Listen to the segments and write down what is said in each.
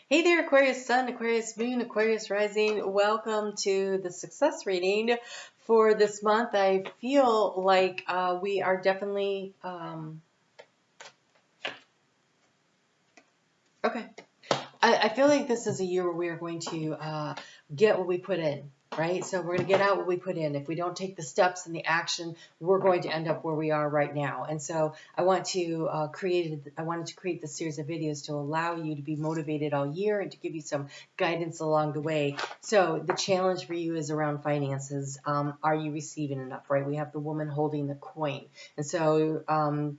Hey there, Aquarius Sun, Aquarius Moon, Aquarius Rising. Welcome to the success reading for this month. I feel like we are definitely, okay. I feel like this is a year where we are going to get what we put in, right? So we're going to get out what we put in. If we don't take the steps and the action, we're going to end up where we are right now. And so I wanted to create this series of videos to allow you to be motivated all year and to give you some guidance along the way. So the challenge for you is around finances. Are you receiving enough, right? We have the woman holding the coin. And so,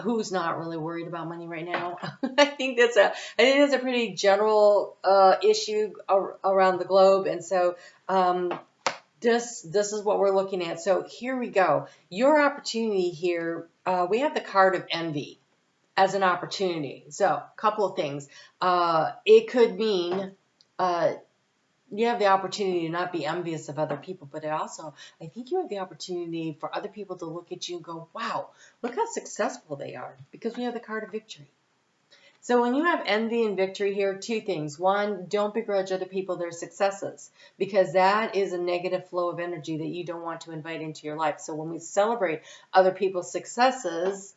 who's not really worried about money right now? I think that's a pretty general issue around the globe, and so this is what we're looking at. So here we go. Your opportunity here. We have the card of envy as an opportunity. So a couple of things. It could mean. You have the opportunity to not be envious of other people, but I think you have the opportunity for other people to look at you and go, wow, look how successful they are, because we have the card of victory. So when you have envy and victory here, two things. One, don't begrudge other people their successes, because that is a negative flow of energy that you don't want to invite into your life. So when we celebrate other people's successes,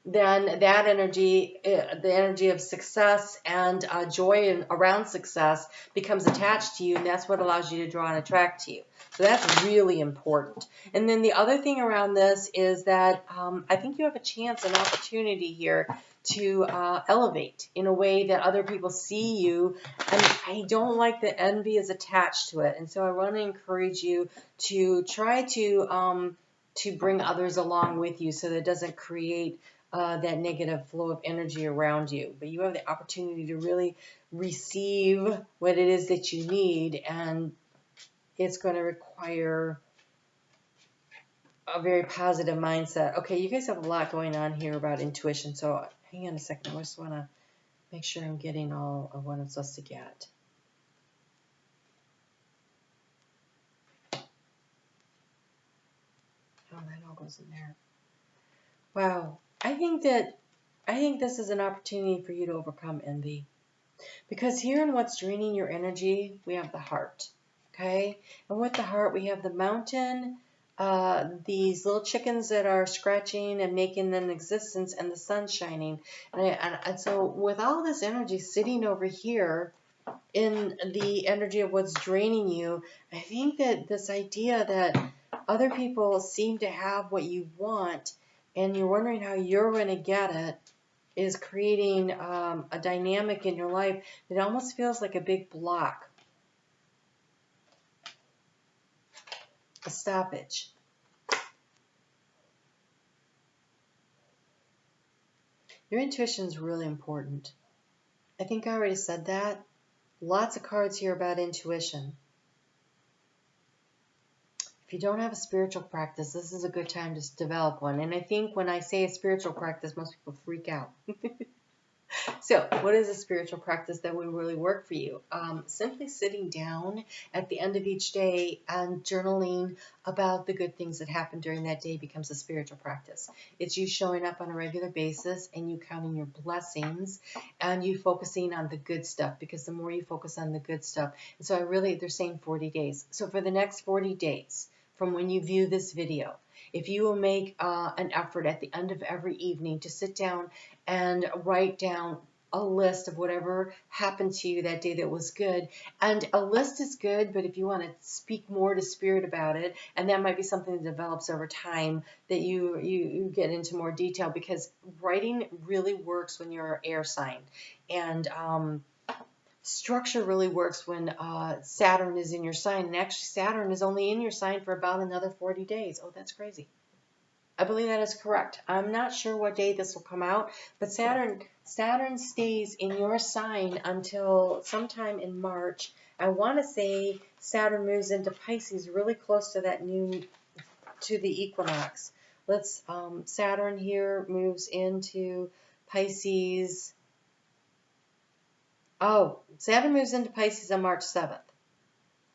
then that energy, the energy of success and joy around success becomes attached to you, and that's what allows you to draw and attract to you. So that's really important. And then the other thing around this is that I think you have a chance, an opportunity here to elevate in a way that other people see you, and I don't like that envy is attached to it. And so I want to encourage you to try to bring others along with you so that it doesn't create that negative flow of energy around you. But you have the opportunity to really receive what it is that you need, and it's going to require a very positive mindset. Okay, you guys have a lot going on here about intuition, so hang on a second. I just want to make sure I'm getting all of what I'm supposed to get. Oh, that all goes in there. Wow. I think this is an opportunity for you to overcome envy. Because here in what's draining your energy, we have the heart. Okay? And with the heart, we have the mountain, these little chickens that are scratching and making an existence, and the sun shining. And so with all this energy sitting over here in the energy of what's draining you, I think that this idea that other people seem to have what you want, and you're wondering how you're going to get it, is creating a dynamic in your life that almost feels like a big block, a stoppage. Your intuition is really important. I think I already said that. Lots of cards here about intuition. If you don't have a spiritual practice, this is a good time to develop one. And I think when I say a spiritual practice, most people freak out. So what is a spiritual practice that would really work for you? Simply sitting down at the end of each day and journaling about the good things that happened during that day becomes a spiritual practice. It's you showing up on a regular basis and you counting your blessings and you focusing on the good stuff, because the more you focus on the good stuff. And so they're saying 40 days. So for the next 40 days, from when you view this video, if you will make an effort at the end of every evening to sit down and write down a list of whatever happened to you that day that was good. And a list is good, but if you want to speak more to spirit about it, and that might be something that develops over time, that you get into more detail, because writing really works when you're air sign. And structure really works when Saturn is in your sign. And actually Saturn is only in your sign for about another 40 days. Oh, that's crazy. I believe that is correct. I'm not sure what day this will come out, but Saturn stays in your sign until sometime in March. I want to say Saturn moves into Pisces really close to to the equinox. Saturn here moves into Pisces. Oh, Saturn moves into Pisces on March 7th.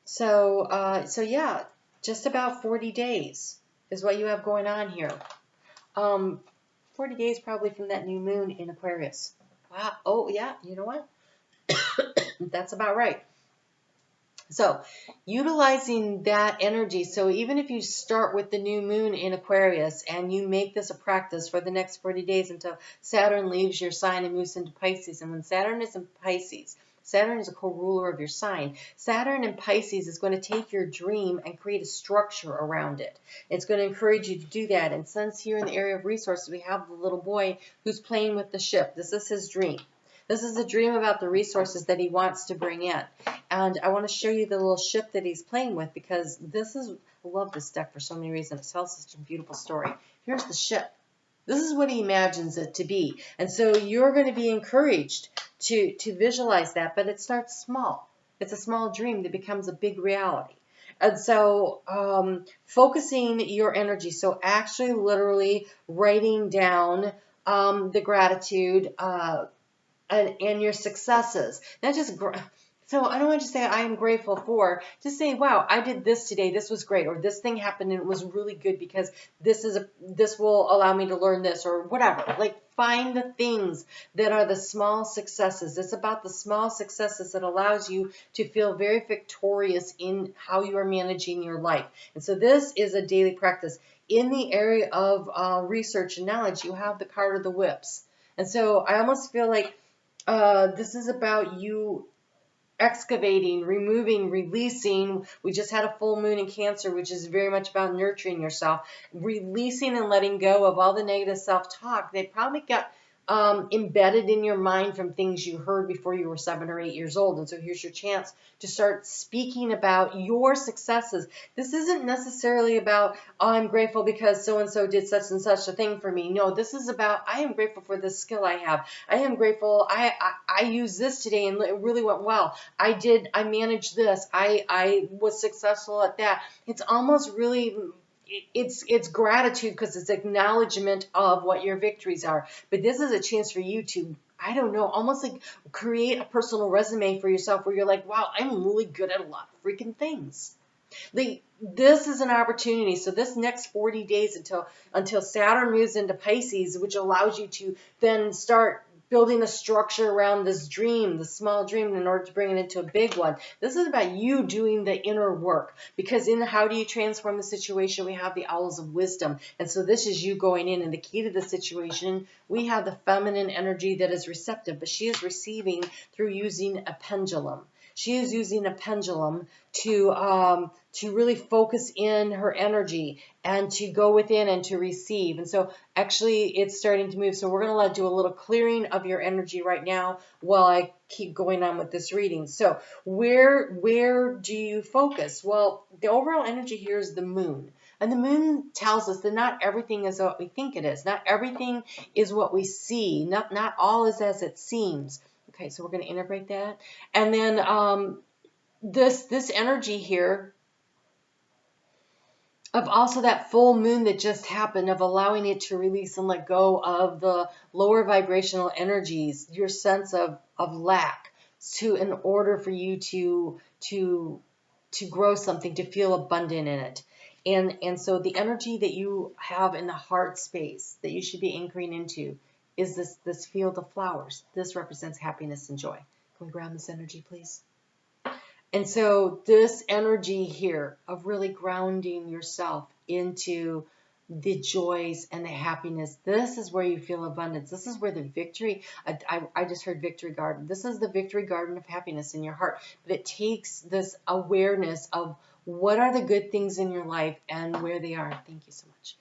So yeah, just about 40 days is what you have going on here. 40 days probably from that new moon in Aquarius. Wow. Oh, yeah. You know what? That's about right. So utilizing that energy. So even if you start with the new moon in Aquarius and you make this a practice for the next 40 days until Saturn leaves your sign and moves into Pisces. And when Saturn is in Pisces, Saturn is a co-ruler of your sign. Saturn in Pisces is going to take your dream and create a structure around it. It's going to encourage you to do that. And since here in the area of resources, we have the little boy who's playing with the ship. This is his dream. This is a dream about the resources that he wants to bring in. And I want to show you the little ship that he's playing with, because this is, I love this deck for so many reasons. It tells such a beautiful story. Here's the ship. This is what he imagines it to be. And so you're going to be encouraged to visualize that, but it starts small. It's a small dream that becomes a big reality. And so focusing your energy, so actually literally writing down the gratitude and your successes. Not just, so I don't want to just say I am grateful for, just say, wow, I did this today, this was great, or this thing happened and it was really good because this will allow me to learn this, or whatever. Like, find the things that are the small successes. It's about the small successes that allows you to feel very victorious in how you are managing your life. And so this is a daily practice. In the area of research and knowledge, you have the card of the whips. And so I almost feel like this is about you excavating, removing, releasing. We just had a full moon in Cancer, which is very much about nurturing yourself, releasing and letting go of all the negative self-talk. They probably got embedded in your mind from things you heard before you were 7 or 8 years old. And so here's your chance to start speaking about your successes. This isn't necessarily about, oh, I'm grateful because so-and-so did such and such a thing for me. No, this is about, I am grateful for this skill I have. I am grateful I used this today and it really went well. I managed this. I was successful at that. It's almost really, it's gratitude because it's acknowledgement of what your victories are. But this is a chance for you to, I don't know, almost like create a personal resume for yourself where you're like, wow, I'm really good at a lot of freaking things. Like, this is an opportunity. So this next 40 days until Saturn moves into Pisces, which allows you to then start building a structure around this dream, the small dream, in order to bring it into a big one. This is about you doing the inner work, because in how do you transform the situation, we have the owls of wisdom. And so this is you going in, and the key to the situation, we have the feminine energy that is receptive, but she is receiving through using a pendulum. She is using a pendulum to really focus in her energy and to go within and to receive. And so actually it's starting to move. So we're going to do a little clearing of your energy right now while I keep going on with this reading. So where do you focus? Well, the overall energy here is the moon. And the moon tells us that not everything is what we think it is. Not everything is what we see. Not all is as it seems. Okay, so we're going to integrate that. And then this energy here of also that full moon that just happened, of allowing it to release and let go of the lower vibrational energies, your sense of lack, in order for you to grow something, to feel abundant in it. And so the energy that you have in the heart space that you should be anchoring into is this field of flowers. This represents happiness and joy. Can we grab this energy, please? And so this energy here of really grounding yourself into the joys and the happiness, this is where you feel abundance. This is where the victory, I just heard victory garden. This is the victory garden of happiness in your heart. But it takes this awareness of what are the good things in your life and where they are. Thank you so much.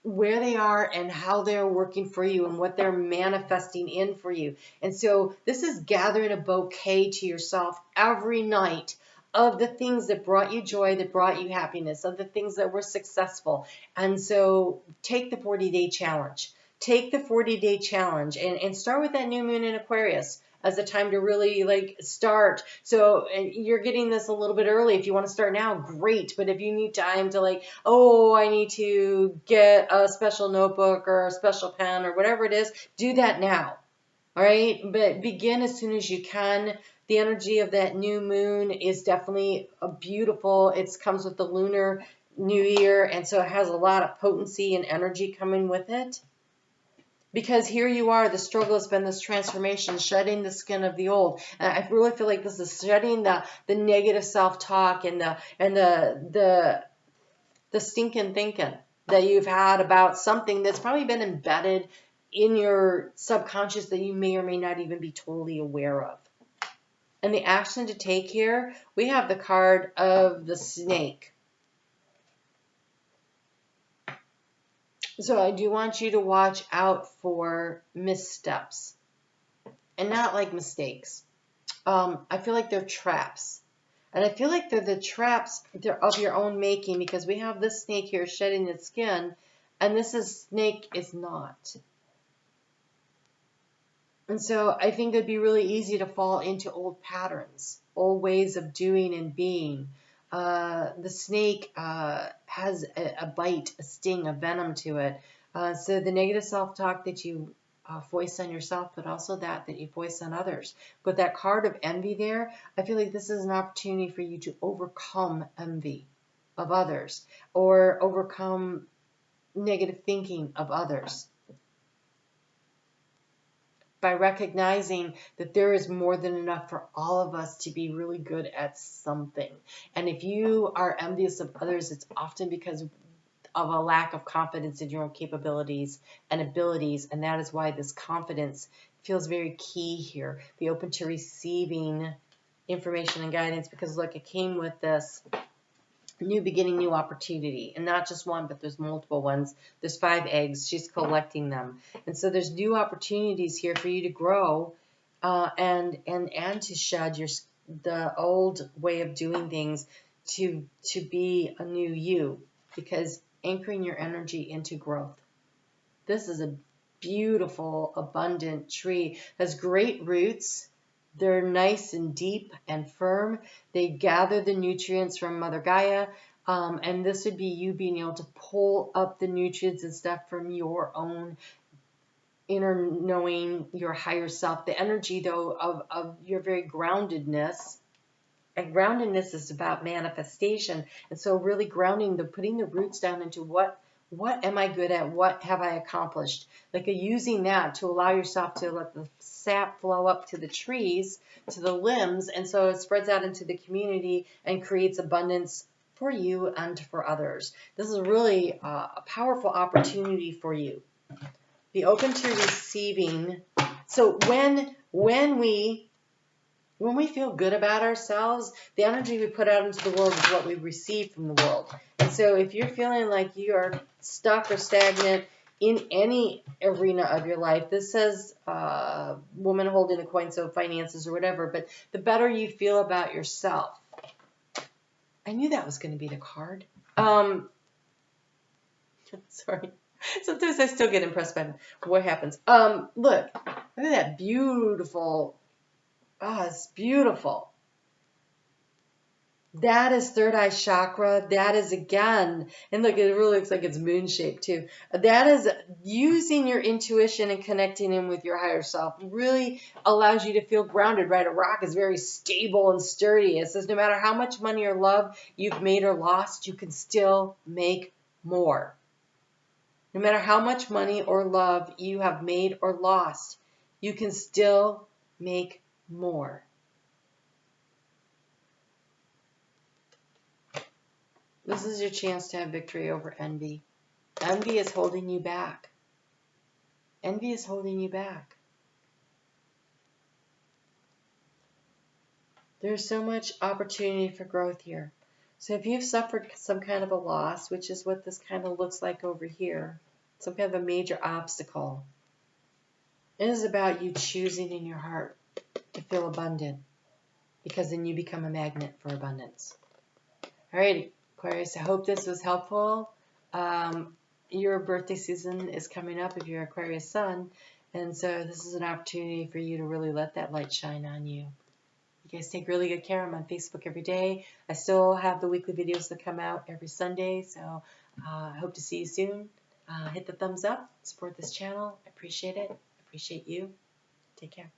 Where they are and how they're working for you and what they're manifesting in for you. And so this is gathering a bouquet to yourself every night of the things that brought you joy, that brought you happiness, of the things that were successful. And so take the 40-day challenge. Take the 40-day challenge and start with that new moon in Aquarius as a time to really start. So you're getting this a little bit early. If you want to start now, great. But if you need time to I need to get a special notebook or a special pen or whatever it is, do that now. All right. But begin as soon as you can. The energy of that new moon is definitely beautiful. It comes with the lunar new year. And so it has a lot of potency and energy coming with it. Because here you are, the struggle has been this transformation, shedding the skin of the old. And I really feel like this is shedding the negative self-talk and the stinking thinking that you've had about something that's probably been embedded in your subconscious that you may or may not even be totally aware of. And the action to take here, we have the card of the snake. So I do want you to watch out for missteps. And not like mistakes. I feel like they're traps. And I feel like they're the traps they're of your own making, because we have this snake here shedding its skin, and this snake is not. And so I think it'd be really easy to fall into old patterns, old ways of doing and being. The snake has a bite, a sting, a venom to it. So the negative self-talk that you voice on yourself, but also that you voice on others. But that card of envy there, I feel like this is an opportunity for you to overcome envy of others, or overcome negative thinking of others, by recognizing that there is more than enough for all of us to be really good at something. And if you are envious of others, it's often because of a lack of confidence in your own capabilities and abilities, and that is why this confidence feels very key here. Be open to receiving information and guidance, because look, it came with this new beginning, new opportunity, and not just one, but there's multiple ones. There's 5 eggs. She's collecting them, and so there's new opportunities here for you to grow and to shed the old way of doing things to be a new you, because anchoring your energy into growth. This is a beautiful, abundant tree. It has great roots. They're nice and deep and firm. They gather the nutrients from Mother Gaia. And this would be you being able to pull up the nutrients and stuff from your own inner knowing, your higher self. The energy, though, of your very groundedness. And groundedness is about manifestation. And so really grounding, putting the roots down into what am I good at? What have I accomplished? Like using that to allow yourself to let the sap flow up to the trees, to the limbs, and so it spreads out into the community and creates abundance for you and for others. This is really a powerful opportunity for you. Be open to receiving. So when we feel good about ourselves, the energy we put out into the world is what we receive from the world. And so if you're feeling like you are stuck or stagnant in any arena of your life, this says woman holding a coin, so finances or whatever, but the better you feel about yourself. I knew that was going to be the card. Sorry. Sometimes I still get impressed by what happens. Look at that beautiful. It's beautiful. That is third eye chakra. That is, again, and look, it really looks like it's moon shaped too. That is using your intuition and connecting in with your higher self. It really allows you to feel grounded, right? A rock is very stable and sturdy. It says no matter how much money or love you've made or lost, you can still make more. No matter how much money or love you have made or lost, you can still make more. This is your chance to have victory over envy. Envy is holding you back. Envy is holding you back. There's so much opportunity for growth here. So if you've suffered some kind of a loss, which is what this kind of looks like over here, some kind of a major obstacle, it is about you choosing in your heart to feel abundant, because then you become a magnet for abundance. All right, Aquarius, I hope this was helpful. Your birthday season is coming up if you're Aquarius sun, and so this is an opportunity for you to really let that light shine on you. You guys take really good care. I'm on Facebook every day. I still have the weekly videos that come out every Sunday, so I hope to see you soon. Hit the thumbs up, support this channel. I appreciate it. I appreciate you. Take care.